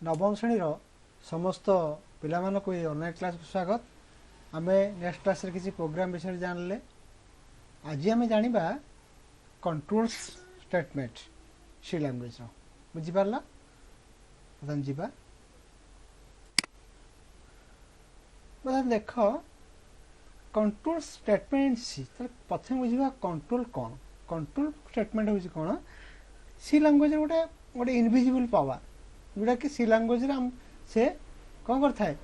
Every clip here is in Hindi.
नवम श्रेणी समस्त पिला को ये ऑनलाइन क्लास को स्वागत। आम नेक्स्ट क्लास रे किसी प्रोग्राम विषय जानले। आज आम जाना कंट्रोल्स स्टेटमेंट सी लैंग्वेज बुझीपार बर्तमान जा बर्तमान देख कंट्रोल स्टेटमेंट सी प्रथम बुझा कंट्रोल कौन कंट्रोल स्टेटमेंट हूँ कौन सी लैंग्वेज गोटे गोटे इनविजिबल पावर जोटा कि सी लैंग्वेज से कौन करता है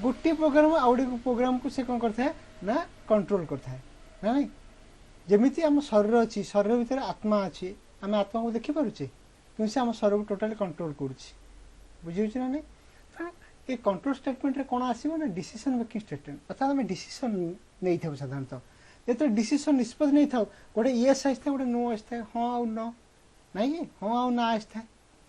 गोटे प्रोग्राम आउटे प्रोग्राम को से कौन करता है ना कंट्रोल करता है ना नहीं जमीती आम शरीर अच्छी शरीर भितर आत्मा अच्छी आम आत्मा को देखी पारे कि से आम शरीर को टोटाली कंट्रोल बुझे ना नहीं ये कंट्रोल स्टेटमेंट रे कौन आसो ना डिसीजन मेकिंग स्टेटमेंट अर्थात आम डिसीजन नहीं था साधारणतः जो डिसीजन निष्पत्ति नहीं था गोटे येस आसता गोटे नो आसता हाँ आउ न नहीं हाँ आउ ना आसता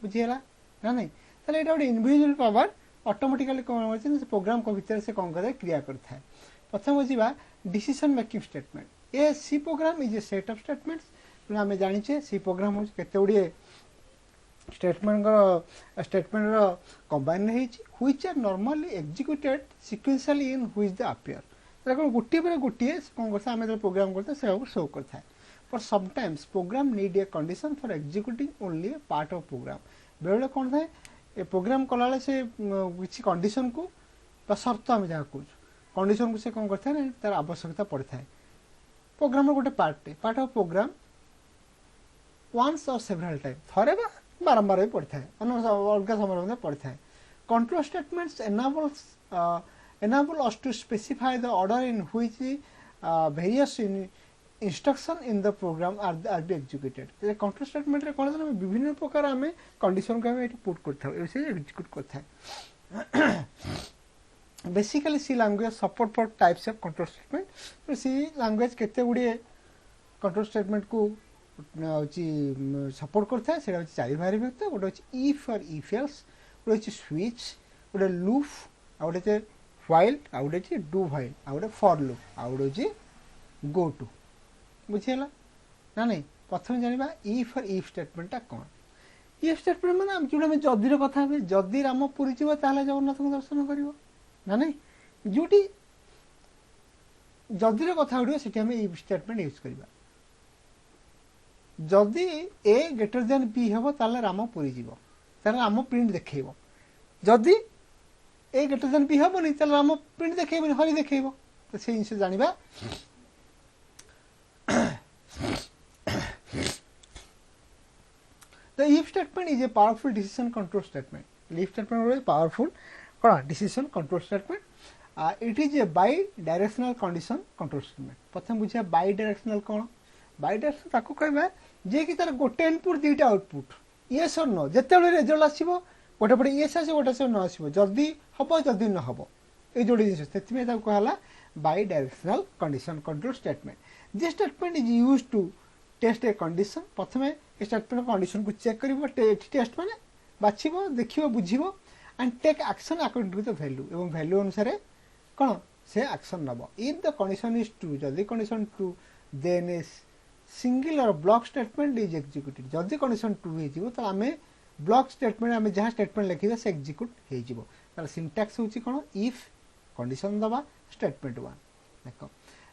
बुझीगला ना नहीं ताले एटा गोटे इनविजिबल पावर ऑटोमेटिकली कौन होती प्रोग्राम को भीतर से कौन करे क्रिया करता है। प्रथम बुझा decision making statement a C program is a set of statements आम जाचे सी प्रोग्राम हूँ केते गुड़िए statement combine which are normally executed sequentially in which the appear गोटे पर गोटे कौन करता है आम प्रोग्राम करते हैं शो करता है but sometimes program need a condition for executing only a part of program बेले कौन था ए प्रोग्राम कला से किसी कंडीशन को शर्त आम जहाँ कह कंडीशन को से कौन करता है तार आवश्यकता पड़ता है प्रोग्राम गोटे पार्ट ऑफ प्रोग्राम वन्स और सेवराल टाइम थरे बारंबार भी पड़ता है अलग समय पड़ता है। Control statements enable us to specify the order in which various instruction in the program are be executed। Control statement रे कोन हम विभिन्न प्रकार हमें कंडीशन को हमें पुट करता है ऐसे एग्जीक्यूट करता है। Basically C language support four types of control statement C language केते गुडी कंट्रोल स्टेटमेंट को सपोर्ट करता है सेटा चारि भाग विभक्त गोटे इफ और इफ एल्स गोटे स्विच गोटे लूप आ गोटे व्हाइल आ गोटे डू व्हाइल आ गोटे फॉर लूप आ गोटे गो टू बुझीगला ना नहीं। प्रथम जाना इफ और इफ स्टेटमेंटा कौन इफ स्टेटमेंट मैंने जो जदि कथा जदि राम पुरी जीव ताले जगन्नाथ को दर्शन कर ना नहीं जोटी जदि कथा उड़े से इफ स्टेटमेंट यूज करवा जदि ए ग्रेटर देन बी हम ताले राम पुरी जीव ताले राम प्रिंट देखो जदि ए ग्रेटर देन बी हम नहीं राम प्रिंट देखो हरी देखो तो से जिन जाना The if statement is a powerful decision control statement. If statement is a powerful decision control statement. It is a bi-directional condition control statement. प्रथम बुझा bi-directional कौन bi-directional ताको कहबा जे कि तार गोटे इनपुट दुईटा आउटपुट yes और no जेते बेले रिजल्ट आसीबो गोटे पटे yes आसीबो गोटे से no आसीबो जल्दी हबो जल्दी न हबो ए जोडी जिनिस सेति में ताको कहला bi-directional condition control statement. This statement is used to test a condition प्रथमे स्टेटमेंट कंडीशन को चेक करिवो टेस्ट माने बाछिबो देखिबो बुझिबो and take action according to the value एवं वैल्यू अनुसार कोन से एक्शन नबो if the condition is true जदि condition true then a single or block statement is executed जदि कंडीशन ट्रू हे जिवो त हमें ब्लॉक स्टेटमेंट हमें जहां स्टेटमेंट लिखिबे से एग्जीक्यूट हे जिवो तार सिंटैक्स होची कोन इफ कंडीशन दबा स्टेटमेंट 1 देखो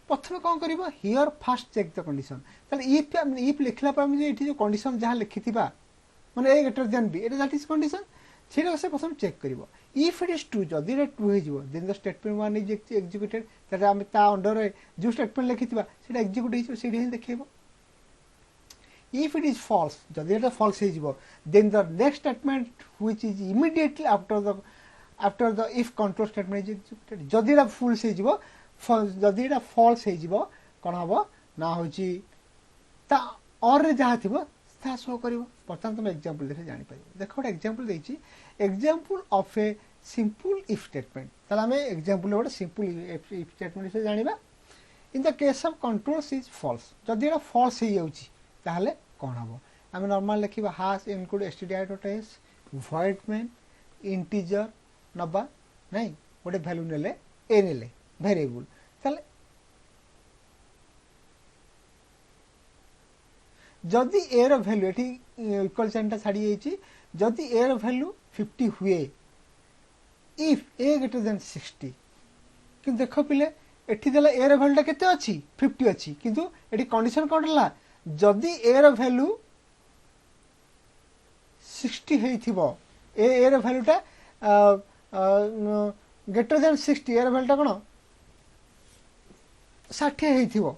प्रथम कौन कर here first check the condition if लिखला जो कंडीशन जहाँ लिखि माने ए ग्रेटर देन बी एटा दैट इज कंडीशन से से प्रथम चेक करिवो इफ इट इज ट्रू जदि रे ट्रू हे जिवो then the statement 1 is executed तारे हम ता अंडर रे जो स्टेटमेंट लिखि सेटा एग्जीक्यूट हे से ही देखैबो इफ इट इज फॉल्स जदि एटा फॉल्स हे जिवो then the next statement which is immediately after the if control statement is executed जदि एटा फुल से जिवो जदि एटा फॉल्स हे जिवो कोन हबो ना होची ता और जहाँ थी ता शो करिवो बर्तमान तुम एग्जांपल देखे जानि पाइबो देखो गोटे एग्जांपल देछि example of a simple if statement ताला हमें एग्जांपल गोटे सिंपल इफ स्टेटमेंट से जानिबा in the case of controls is false जदि एटा फॉल्स हे जाउची ताहले कोन हबो हम नॉर्मल लिखिबा hash include stdio.s void main integer नबा नहीं गोटे वैल्यू नेले ए नेले वेरिएबल ताले जदि ए रो वैल्यू एठी इक्वल साइन टा छाड़ी जाईची जदि ए रो वैल्यू 50 हुए इफ ए ग्रेटर देन 60 कि देख पिले एठी देला ए रो वैल्यू केते अछि 50 अछि किंतु एठी कंडीशन कोन ला जदि ए रो वैल्यू 60 हेइथिबो ए रो वैल्यू टा ग्रेटर देन 60 ए रो वैल्यू टा कोन 60 हेइथिबो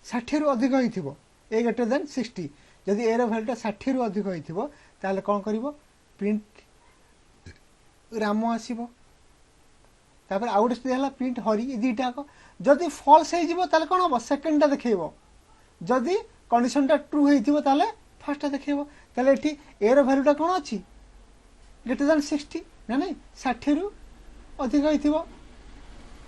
60 रु अधिक होइथिबो ए ग्रेटर देन 60 जदि ए रो वैल्यू 60 रु अधिक होइथिबो ताले कोन करिवो प्रिंट राम आसीबो तापर आउट स्टेज हला प्रिंट हरी ए दीटा को जदि फॉल्स हे जिवो ताले कोन हो सेकंड टा देखैबो जदि कंडीशन टा ट्रू हेइथिबो ताले फर्स्ट टा देखैबो ताले एठी ए रो वैल्यू टा कोन अछि ग्रेटर देन 60 ना नहीं 60 रु अधिक होइथिबो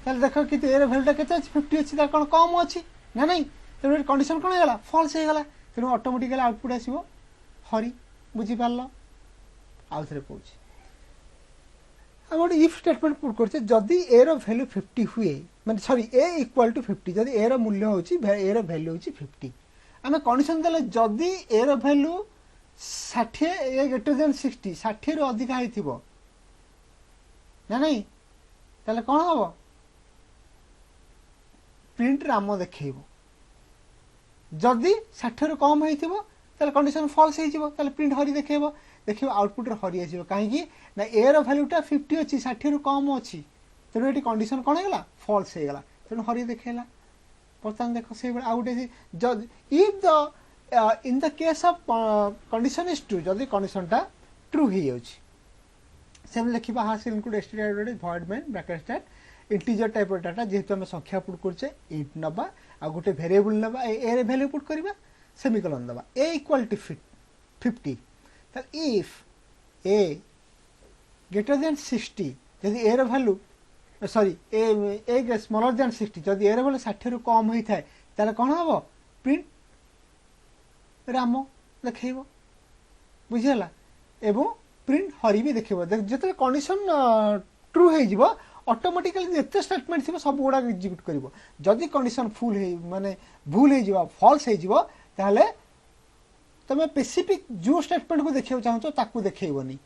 ताले देखो कि ए रो वैल्यू टा केते अछि 50 अछि ता कोन कम अछि ना नहीं तेणु कंडीशन कौन होगा फॉल्स होगा तेणु ऑटोमेटिकली आउटपुट आसो हरी बुझीपार आउ थे कौन आ गोटे इफ स्टेटमेंट पुट करछे जदि ए रो वैल्यू 50 हुए माने सॉरी ए इक्वल टू 50 जदि ए रो मूल्य होची ए रो वैल्यू होची 50 आमे कंडीशन देले जदि ए रो वैल्यू 60 ए ग्रेटर देन 60 60 रो अधिक आइथिबो ना नहीं ताले कोन हबो प्रिंट राम देखैबो जदि 60 रु कम होइथिबो ताले कंडीशन फॉल्स होइथिबो ताले प्रिंट हरी देखैबो देखिबो आउटपुट रे हरी आसीबो काहे कि ना ए रो वैल्यू टा 50 अछि 60 रु कम अछि तेनु एटी कंडीशन कोन हेगला फॉल्स हेगला तेनु हरी देखैला परतन देखो से आउट जद if the in the case of condition is true जदि कंडीशन टा ट्रू हे अछि सेम लिखिबा हास include statement void main bracket start integer type data जेहेतु आम संख्या पुट करछे 8 नबा आ गोटे वेरिएबल नबा ए रे वैल्यू पुट करबा सेमीकोलन दबा ए इक्वल टू 50 त इफ ए ग्रेटर देन 60 यदि ए रे वैल्यू सॉरी ए स्मॉलर देन 60 जदि ए रे वैल्यू 60 रु कम होई थाए ताले कोन हबो प्रिंट राम देखैबो बुझियला एवं प्रिंट हरी भी देखिबो जते कंडीशन ट्रू हे जिवो ऑटोमेटिकली जेते स्टेटमेंट थिबो सब गुडा एग्जीक्यूट करिवो जदि कंडीशन फुल हे माने भूल हे जिवो फॉल्स हे जिवो ताले तमे स्पेसिफिक जो स्टेटमेंट को देखियो चाहतो ताकू देखैबोनी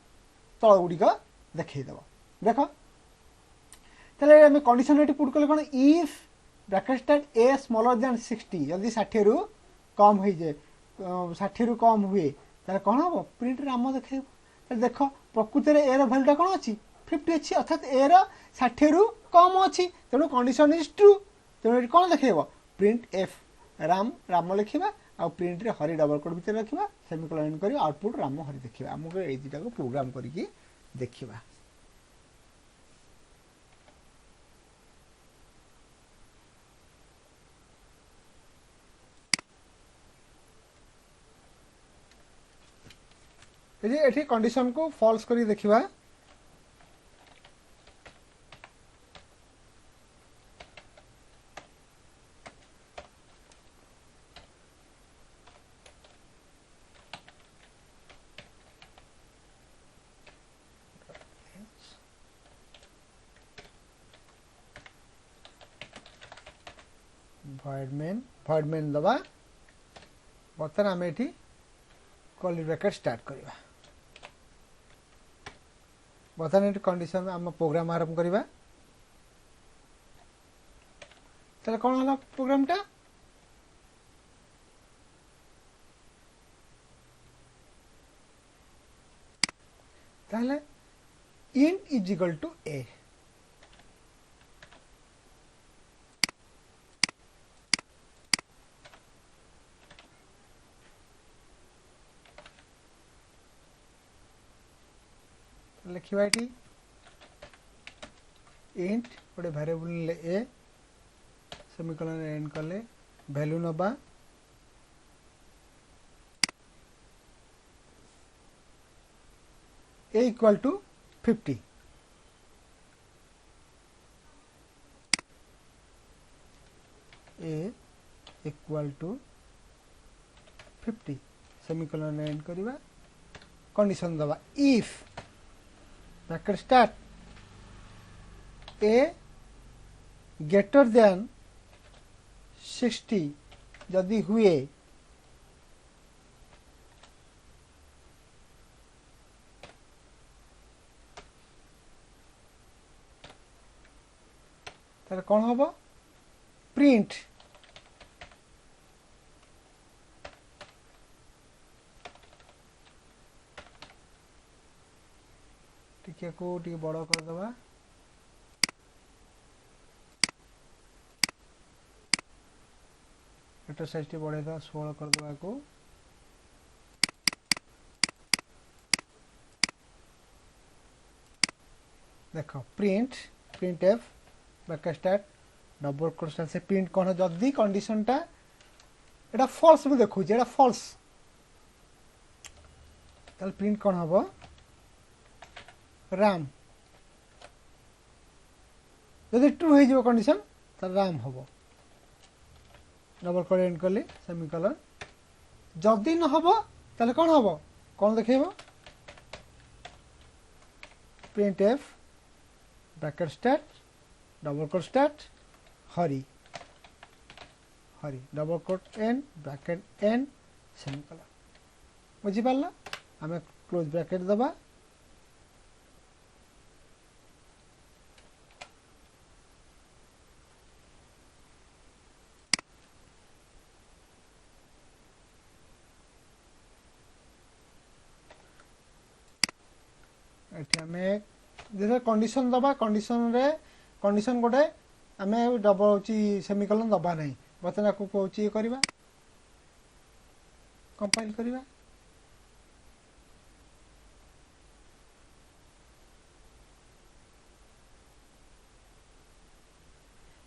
तळ गुडी का देखै देबो देखो ताले हम कंडीशन रेट पुट करले कोन if bracket start A smaller than 60 जदि 60 रु कम होई जे 60 रु कम हुए ताले कोन हबो प्रिंट राम देखैबो ताले देखो प्रकृति रे ए रो वैल्यू कोन अछि 50 अछि अर्थात ए रो 60 रु कम अछि तेनु कंडीशन इज ट्रू तेनु कोन देखैबो प्रिंट एफ राम राम लिखिबा आ प्रिंट रे हरी डबल कोड भीतर रखिबा सेमीकोलन करी आउटपुट राम हरी देखिबा हमको ए दिटा को प्रोग्राम करी की देखिबा एठी कंडीशन को फॉल्स करी देखिबा void main दबा बर्तन आम एठी कर्ली ब्रैकेट स्टार्ट करिबा बर्तन एठी कंडीशन आम प्रोग्राम आरंभ करिबा तले कोन हला प्रोग्राम टा ताले int is equal to a लिखिबा एटी इंट गोटे वेरिएबल ले ए सेमीकोलन एंड कले वैल्यू नबा A equal to 50 A equal to 50 semicolon and करिबा कंडीशन दबा if bracket start A greater than 60 जदि हुए तार कौन हम प्रिंट टिके को टिके बड़ कर दबा लेटर साइज टी बढ़े दबा 16 कर दबा को देखो प्रिंट प्रिंट एफ बैकस्टैट डबल क्रोस से प्रिंट कौन जदि कंडीशन टा एटा फॉल्स भी देखो एटा फॉल्स ताल प्रिंट कौन हम राम जदि ट्रू हो जो कंडीशन ताल राम हम डबल कर एंड कले सेमिकोलन जदि न हम ताले कौन हम कौन देखो print F bracket stat double quote start Hari Hari double quote N bracket N semicolon बुझी पारला आमे क्लोज ब्रैकेट दबा एठी आमे जैसे कंडीशन दबा कंडीशन गोटे आम डबल हूँ सेमिकोलन दबा नहीं बर्तमान आपको कौन ये करवा कंपाइल करवा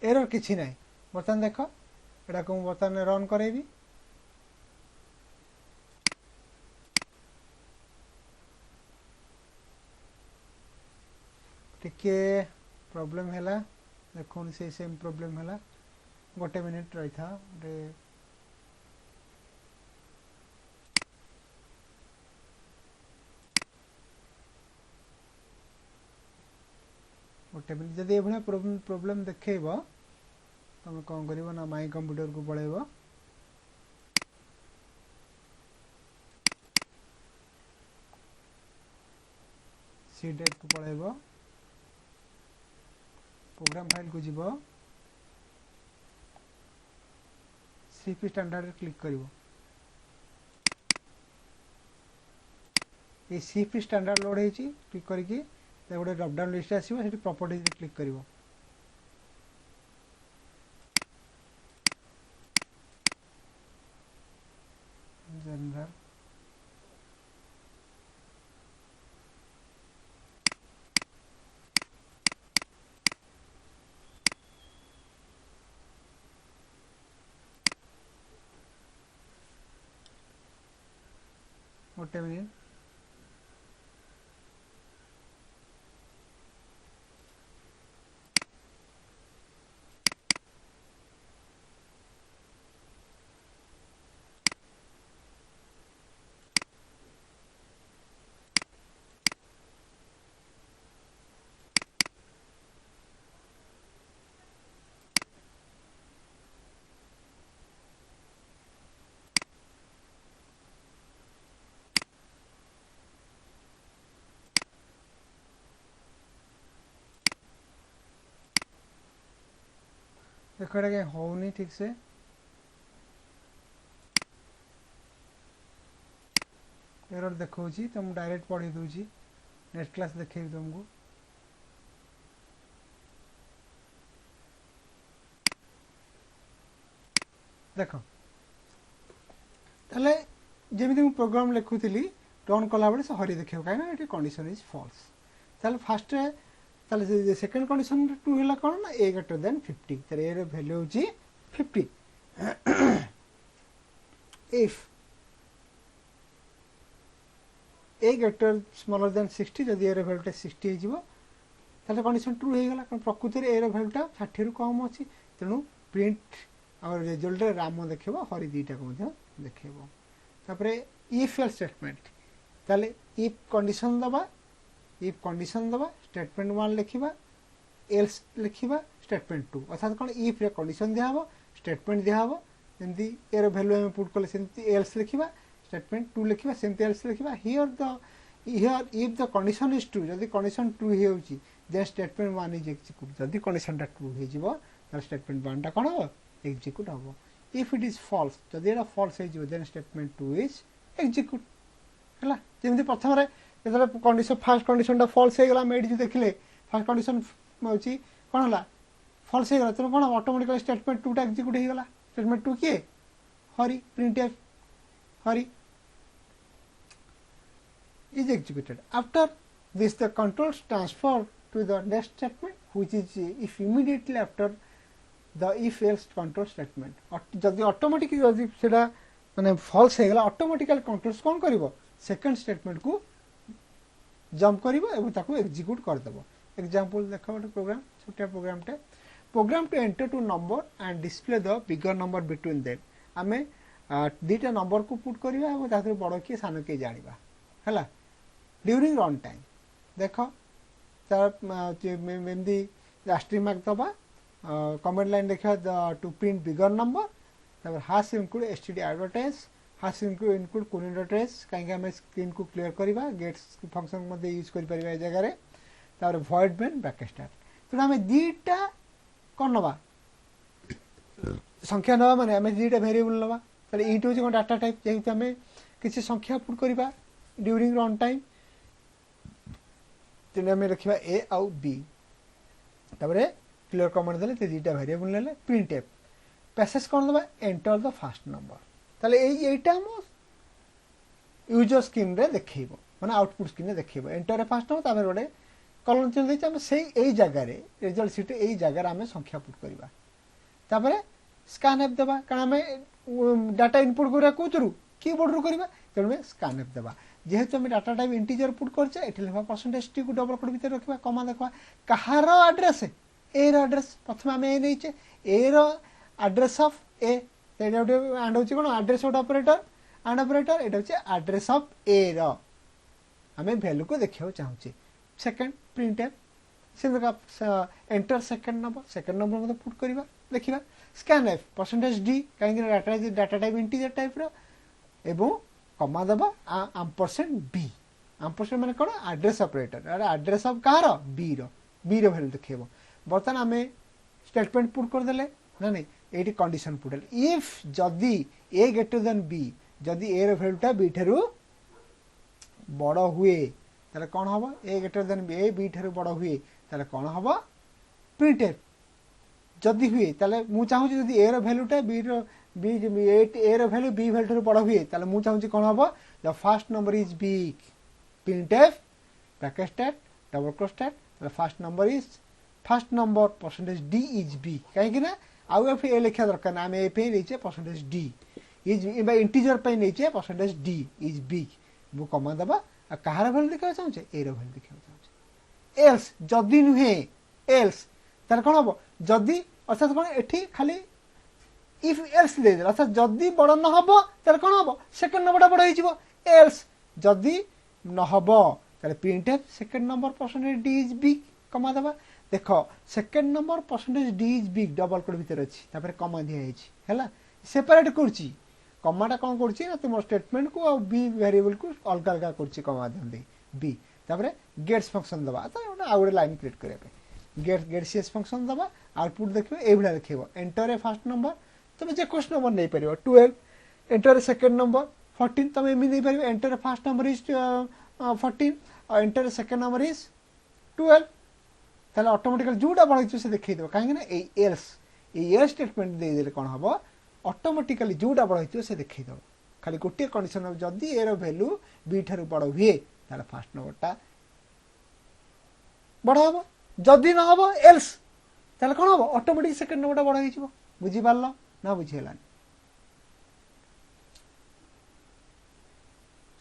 एरर किसी ना बर्तमान देख एटा को बर्तमान रन करेबी टिके प्रॉब्लम हैला देखो से सेम प्रॉब्लम हैला गोटे मिनिट रही था गोटे मिनिट जब ये प्रॉब्लम देखेब तुम कौन कर ना माई कंप्यूटर को पलैब सी ड्राइव को पलैब प्रोग्राम फाइल को जीव सीपी स्टैंडर्ड क्लिक करिवो ये सीपी स्टैंडर्ड लोड होती क्लिक करके गोटे ड्रॉप डाउन लिस्ट आसो से प्रॉपर्टीज क्लिक करिवो जनरल गोटे मिनिट देखो ये होनी ठीक से एरर देखो तुम डायरेक्ट पढ़ी दूची नेक्स्ट क्लास देखे तुमको देख ताले जमी मुझे प्रोग्राम लिखुली रन कला बेले से हरी देखो कहीं ये कंडीशन इज फॉल्स ताले फास्ट ताले सेकंड कंडीशन ट्रू है कौन ना ए ग्रेटर देन 50 ताले ए वैल्यू होची 50 if A greater smaller than 60 जदि ए वैल्यूटा 60 हो ताले कंडीशन ट्रू हो गला कारण प्रकृति रे ए वैल्यूटा 60 रु कम अछि तेनु प्रिंट और रिजल्ट रे राम देखबो हरी दीटा को मध्य देखबो तापरे इफ एल्स स्टेटमेंट ताले इफ कंडीशन दबा स्टेटमेंट 1 लिखा एल्स लिखा स्टेटमेंट 2 अर्थात कौन इफ रे कंडीशन दिया स्टेटमेंट दिया जमी ए रैल्यू आम पुट कले सेमती एल्स लिखा स्टेटमेंट 2 लिखा सेमती एल्स लिखा here if the condition is true जदि कंडीशन ट्रू होउची देन स्टेटमेंट 1 इज एक्जिक्यूट जदि कंडीशन टा ट्रू हो जिवो त स्टेटमेंट 1 टा कोन हो एक्जिक्यूट हो इफ इट इज फॉल्स जदि एटा फॉल्स हो जिवो देन स्टेटमेंट 2 इज एक्जिक्यूट हला जेमति प्रथम रे जेतले कंडीशन फर्स्ट कंडीशन टा फॉल्स हो गला मेडी जो देखले फर्स्ट कंडीशन होउची कोन हला फॉल्स हो गला त कोन ऑटोमेटिकली स्टेटमेंट 2 टा एक्जिक्यूट हो गला स्टेटमेंट 2 के Hari printf Hari is executed. After this the controls transfer to the next statement which is if immediately after the if else control statement जदि ऑटोमेटिक जदि सेटा माने फॉल्स हे गला ऑटोमेटिकली कंट्रोल्स कोन करिवो सेकंड स्टेटमेंट को जंप करिवो एवं ताको एग्जीक्यूट कर देबो एग्जांपल देखो एक प्रोग्राम छोटा program to enter two number and display the bigger number between them आमे दीटा नंबर को पुट करिवा एवं ताको बड़ के सान के जानिबा हला ड्यूरिंग रन टाइम देख एमती राष्ट्रीय मार्क दबा कमेंट लाइन देखा to print bigger number hash include STD एडवर्टाइज हाश इनक्लूड कोलिन एड्रेस कहीं आम स्क्रीन को क्लियर करवा गेट्स फंक्शन यूज कर जगह भॉइड मेन ब्रैकेट स्टार तेना आम दीटा कौन नवा संख्या नवा माने आम दीटा वेरिएबल नवा ईट हूँ डाटा टाइप जेहेतु आम किसी संख्या पुट करवा ड्यूरिंग रन टाइम तेने आम रखा ए आउ बी तापर क्लियर कमांड देले दीटा वेरिएबल नेले प्रिंट एफ पैसेज कौन दबा एंटर द फर्स्ट नंबर ताले एटा हम यूजर स्क्रीन रे देखैबो माने आउटपुट स्क्रीन रे देखैबो एंटर फर्स्ट नंबर तापर गोटे कॉलम चल दैछ हम सेही एई जगह रे रिजल्ट शीट एई जगह रे हम संख्या पुट करबा तापर स्कैन एफ दबा कारण हम डाटा इनपुट करिया कोथरु कीबोर्ड रू करबा तेणु स्कैन एफ दबा जेहेतु आम डाटा टाइप इंटीजर पुट करछे एठी लिखा परसेंटेज टी को डबल कोड भीतर रखबा कमा देखबा कहार एड्रेस ए रो एड्रेस प्रथम आम ए नैचे ए रो एड्रेस ऑफ ए एटा गोटे एंड होची कोन एड्रेस ऑपरेटर एटा होची एड्रेस ऑफ ए रो आम वैल्यू को देखियो चाहूचे सेकंड प्रिंट एफ से एंटर सेकंड नंबर मते पुट करबा देखिबा स्कैन एफ परसेंटेज डी काहे डाटा टाइप इंटीजर टाइप रो एवं कमा दबा आमपरसेंट बी आमपरसेंट माने कोन एड्रेस ऑपरेटर एड्रेस ऑफ कहार बी रो वैल्यू देखिबो बर्तन आमे स्टेटमेंट पुट कर देले ना नहीं एटी कंडीशन पुटल इफ जदी ए ग्रेटर देन बी जदी ए रो वैल्यूटा बी ठेरु बड़ हुए ताले कोन हबो A greater than B A B ठेरु बड़ हुए ताले कोन हबो प्रिंट एफ जदी हुए ताले मु चाहू जदी ए रो वैल्यूटा बी रो बी ए रो वैल्यू बी वैल्यू ठेरु बड़ हुए ताले मु चाहू कोन हबो the first number is big print F bracket stat double क्रोस स्टैट the first number percentage D is B कहीं ना आउ एफ ए लिखा दरकार ना आम ए पे नहींचे परसेंटेज डी इज इंटीजर पे नहींचे परसेंटेज डी इज बिग मु कमा दबा कहार वैल्यू देखा चाहूचे ए रो वैल्यू देखा चाहूचे एल्स जदी नुहे एल्स तार कोन हबो जदी अर्थात कोन एठी खाली इफ एल्स दे दे अर्थात जदी बड़ न हबो तार कोन हबो सेकंड नंबरटा बड़ होई जिवो एल्स जदी न हबो ताले print F second number percentage D is big कमा दबा देखो second number percentage D is big double quote भीतर अछि तापर कमा दिया अछि हैला सेपरेट करछि कमाटा कोन करछि ना तुम स्टेटमेंट को और बी वेरिएबल को अलग अलग करछि कमा दे बी तापर गेट्स फंक्शन दबा त ओना आउट लाइन क्रिएट करे पे गेट सीएस फंक्शन दबा आउटपुट देखिबो ए भला देखिबो एंटर ए फर्स्ट नंबर तुम जे क्वेश्चन नंबर नै परिबो 12 एंटर ए सेकंड नंबर 14 तुम एमि नै परिबो enter a first number is 14 और enter a second number is 12 ताले ऑटोमेटिकली जोटा बढ़ाइछ से देखै देबो काहे ना ए एल्स स्टेटमेंट दे देले कोन हबो ऑटोमेटिकली जोटा बढ़ाइछ से देखै देबो खाली गोटे कंडीशन अब जदी ए रो वैल्यू बी थारु बड़ हुए ताले फर्स्ट नंबरटा बड़ हबो जदी न हबो एल्स ताले कोन हबो ऑटोमेटिक सेकंड नंबरटा बड़ होई जिवो बुझी पारलो ना बुझी हलान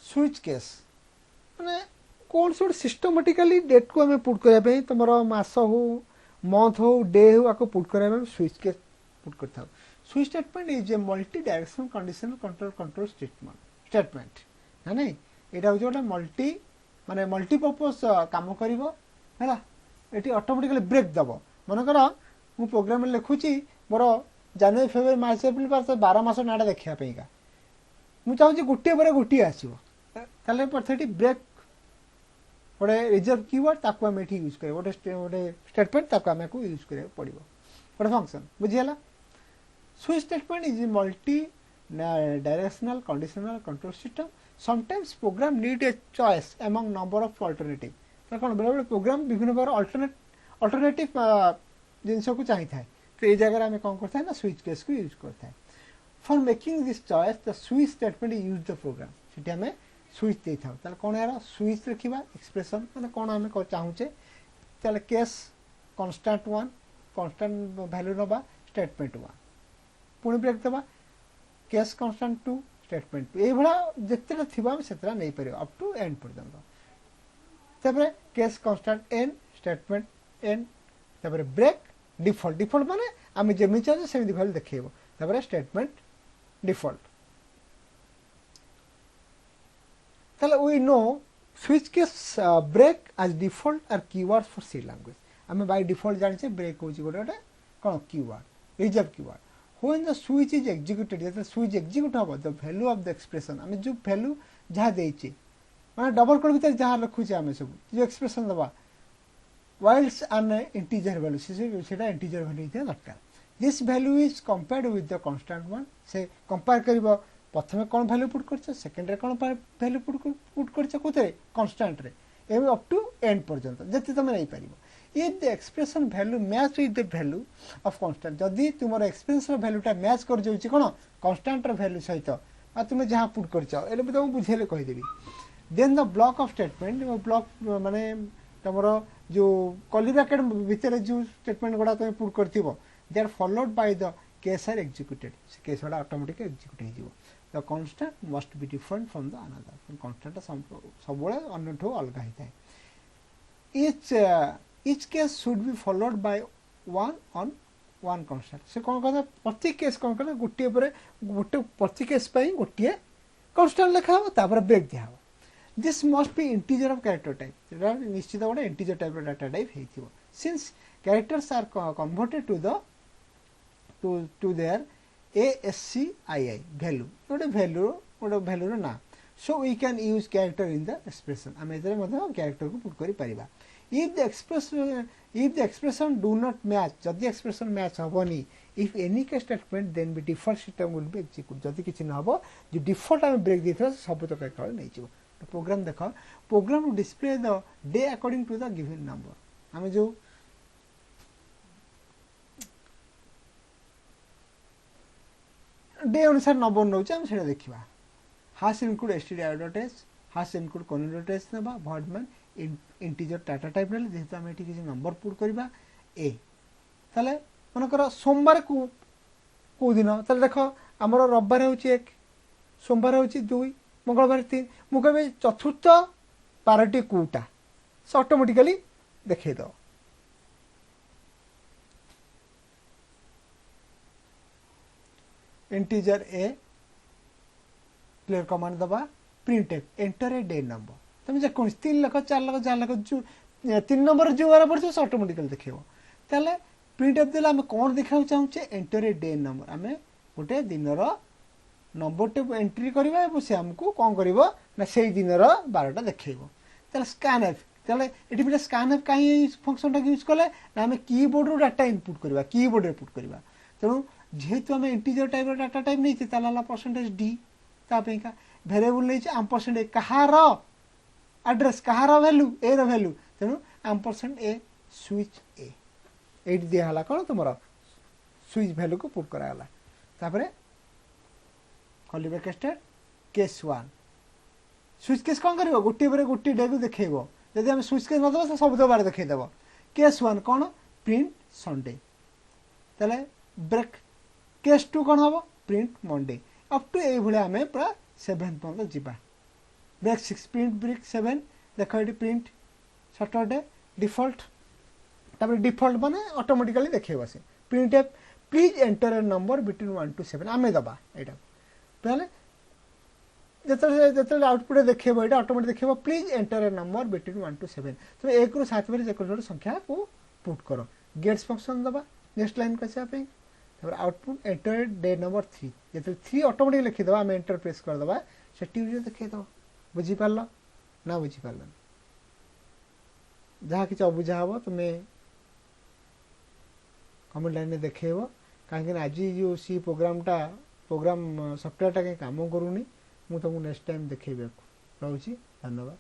स्विच केस माने कौन सो सिस्टमेटिकली डेट को हमें पुट करबे तुमरो मास हो मंथ हो डे हो आको पुट करबे स्विच के पुट करथा switch statement is a multi directional conditional control statement है नहीं एटा हो जोटा मल्टी माने मल्टीपर्पस काम करिवो हैला एटी ऑटोमेटिकली ब्रेक दबो मन करा मु प्रोग्राम में लिखुची मोर ଜାନୁଆରୀ ଫେବୃଆରୀ ମାର୍ଚ୍ଚ ଏପ୍ରିଲ 12 ମାସ ନାଁଟା ଦେଖିବା ପାଇଁକା ମୁଁ ଚାହୁଁଛି ଗୋଟିଏ ପରେ ଗୋଟିଏ ଆସିବ ତାହେଲେ ସେଠି ବ୍ରେକ୍ ଗୋଟେ ରିଜର୍ଭ कीवर्ड ताको आम ये यूज कर गोटे स्टेटमेंट ताको आम यूज करा पड़ो गोटे फंक्शन बुझीगला switch statement is multi directional conditional control system sometimes program need a choice among number of alternative कौन बेले प्रोग्राम विभिन्न प्रकार अल्टरनेटिव जिनस को चाहिए था तो ये जगह आम कौन करता है ना स्विच केस को यूज करता है for making this choice the switch statement use the program सीटी आम स्विच दे था कौन यार स्विच लिखा एक्सप्रेशन मैंने कौन आम चाहूचे ताले केस कन्स्टाट 1 कन्स्टाट वैल्यू नवा स्टेटमेंट 1 पुणी ब्रेक देवा केस कन्स्टाट 2 स्टेटमेंट 2 ये जिते थी नहीं पार अप टू एंड पर्यटन case constant an statement an break default default माने आम जमी चाहे सेमती वैल्यू देखो statement default we know switch case break as default are keywords for C language आम by default जाने break हो गोटे कौन keyword reserve keyword when the switch is executed जब switch execute हम the value of the expression आम जो value जहाँ देचे माने डबल कोड भीतर जहाँ रखुचे आम सब जो expression दबा whilst an integer value सेटा integer value इतना दरकार this value is compared with the constant one से compare करिबो प्रथम कौन भैल्यू पुट कर सेकेंड कौन भैल्यू पुट कर कन्स्टाट रे अप टू एंड पर्यंत जति तुम नहीं पार if the expression value match with the value of constant जदि तुम एक्सप्रेशन वैल्यूटा मैच कर जाऊँ कौन कन्स्टाट वैल्यू सहित तुम जहाँ पुट कर तुमको बुझेले कहीदेवी then the block of statement block माने तुम जो कर्ली ब्रैकेट भितर जो स्टेटमेंट गुड़ा तुम पुट कर they are followed by the case are executed से केस गुड़ा ऑटोमेटिक एक्जिक्यूट हो the constant must be different from the another constant सब अन्य अलग होता है each case should be followed by one constant से कौन कहता प्रति केस कौन कहना गोटे गोटे प्रति केस गोटे constant लिखा हो तापर ब्रेक दिया this must be integer of character type निश्चित गोटे integer type डाटा टाइप हेतिबो since characters are converted to their ASCII value गोटे वैल्यू ना so we can use character in the expression आम कैरेक्टर को पुट कर पारिबा if the expression do not match जदि एक्सप्रेशन मैच हेनी if any case statement then be default system will be execute जदि किसी न हो जो डिफॉल्ट आम ब्रेक देथिबा सब तक एकल नहीं जीव प्रोग्राम देख program display the day according to the given number आम जो डे अनुसार नंबर नौ से देखा हाश इनक्लूड एसटीडी एडवर्टाइज हाश इनक्लूड कौन एडवर्टाइज ना भॉडमैन इंटीजर डाटा टाइप ना जेहेतु आम ये किसी नंबर पुट करवा ए ताले मनकर सोमवार को दिन ताले देख आमर रविवार हूँ 1 सोमवार हूँ 2 मंगलवार 3 मुझे चतुर्थ 12टी कोटा से automatically देखद integer a clear command दबा print enter a day number तुम जो 3 लाख 4 लाख 4 लाख जो 3 नंबर जो बार पड़े से ऑटोमेटिकली देखो ताले प्रिंट एफ देला हम कौन देखा चाहूचे एंटर ए डे नंबर आम गोटे दिन नंबर टे एंट्री करवा से आमको कौन कर ना से दिन 12टा देखो ताले स्कैन एफ ताले एटी बिना स्कैन एफ कहीं फंक्शन टा यूज कले ना आम कीबोर्ड रो डाटा इनपुट करवा कीबोर्ड रे पुट करवा तेणु जेहेतु आम इंटीजर टाइप डाटा टाइप नहीं ताला परसेंटेज डी तापेका वेरिएबल नहीं आम% कहार एड्रेस कहार वैल्यू ए रो वैल्यू तेणु आम% ए स्विच ए एट दिहला कौन तुम स्विच वैल्यू को पुट कराला तापरे curly bracket case 1 switch case कौन कर गोटे पर गोटे डे को देखो जब आम स्विच केस नदेव सब बार देखईदेव केस 1 कौन प्रिंट संडे ताले ब्रेक केस 2 कौन हम प्रिंट मंडे अप टू ये आम पूरा 7 पर्यटन जावा ब्रेक 6 प्रिंट ब्रेक 7 देख ये प्रिंट सैटरडे डिफॉल्ट तापर डिफॉल्ट माने ऑटोमेटिकली देखो से print F please enter a number between 1 to 7 आम दबा यहाँ पहले जो आउटपुट देखो ये ऑटोमेटिक देखो please enter a number between 1 to 7 तो 1 ରୁ 7 संख्या को पुट कर गेट्स फंक्शन दबा नेक्स्ट लाइन कैसे आउटपुट एंटर डे नंबर 3 जो 3 ऑटोमेटिक लिखिद आम एंटर प्रेस करदे से टीवी देखद बुझीपार ना बुझीपार जहाँ कि अबुझा हम तुम्हें कमेंट लाइन में देखेब कहीं आज जो सी प्रोग्राम सॉफ्टवेयर कहीं काम करूनी मुझे तुमको नेक्स्ट टाइम देखा रोचे धन्यवाद।